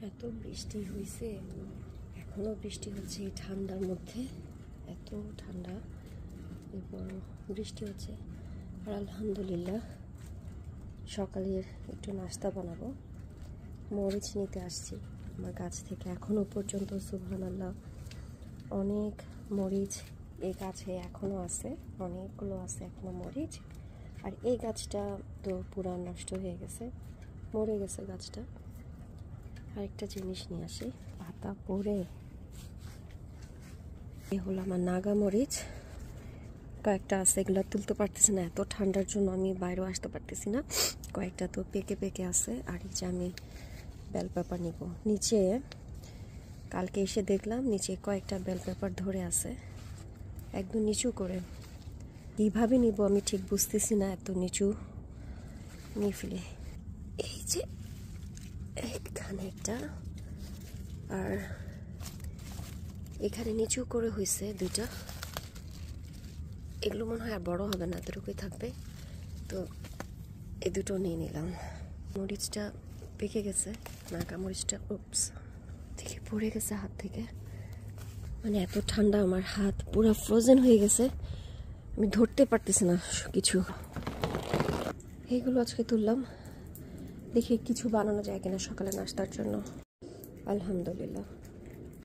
এত বৃষ্টি হয়েছে, এখনো বৃষ্টি হচ্ছে এই ঠান্ডার মধ্যে। এত ঠান্ডা, এরপর বৃষ্টি হচ্ছে। আর আলহামদুলিল্লাহ সকালের একটু নাস্তা বানাবো। মরিচ নিতে আসছি আমার গাছ থেকে। এখনো পর্যন্ত সুবহানাল্লাহ অনেক মরিচ এই গাছে এখনো আছে, অনেকগুলো আছে এখনো মরিচ। আর এই গাছটা তো পুরা নষ্ট হয়ে গেছে, মরে গেছে গাছটা। আরেকটা জিনিস নিয়ে আসি, পাতা পড়ে। এ হলো আমার নাগা মরিচ, কয়েকটা আছে, এগুলো তুলতে পারতেছি না, এত ঠান্ডার জন্য আমি বাইরেও আসতে পারতেছি না। কয়েকটা তো পেকে পেকে আছে। আর এই যে আমি বেল পেপার নিব। নিচে কালকে এসে দেখলাম নিচে কয়েকটা বেল পেপার ধরে আছে, একদম নিচু করে। কীভাবে নিব আমি ঠিক বুঝতেছি না, এত নিচু নিয়ে ফেলে। এই যে এখানে একটা, আর এখানে নিচু করে হয়েছে দুইটা। এগুলো মনে হয় আর বড় হবে না, এতটুকুই থাকবে। তো এই দুটো নিয়ে নিলাম। মরিচটা পেকে গেছে, নাগা মরিচটা উপস থেকে পড়ে গেছে হাত থেকে। মানে এত ঠান্ডা, আমার হাত পুরো ফ্রোজেন হয়ে গেছে, আমি ধরতে পারতেছি না কিছু। এইগুলো আজকে তুললাম, দেখি কিছু বানানো যায় কিনা সকালে নাস্তার জন্য। আলহামদুলিল্লাহ।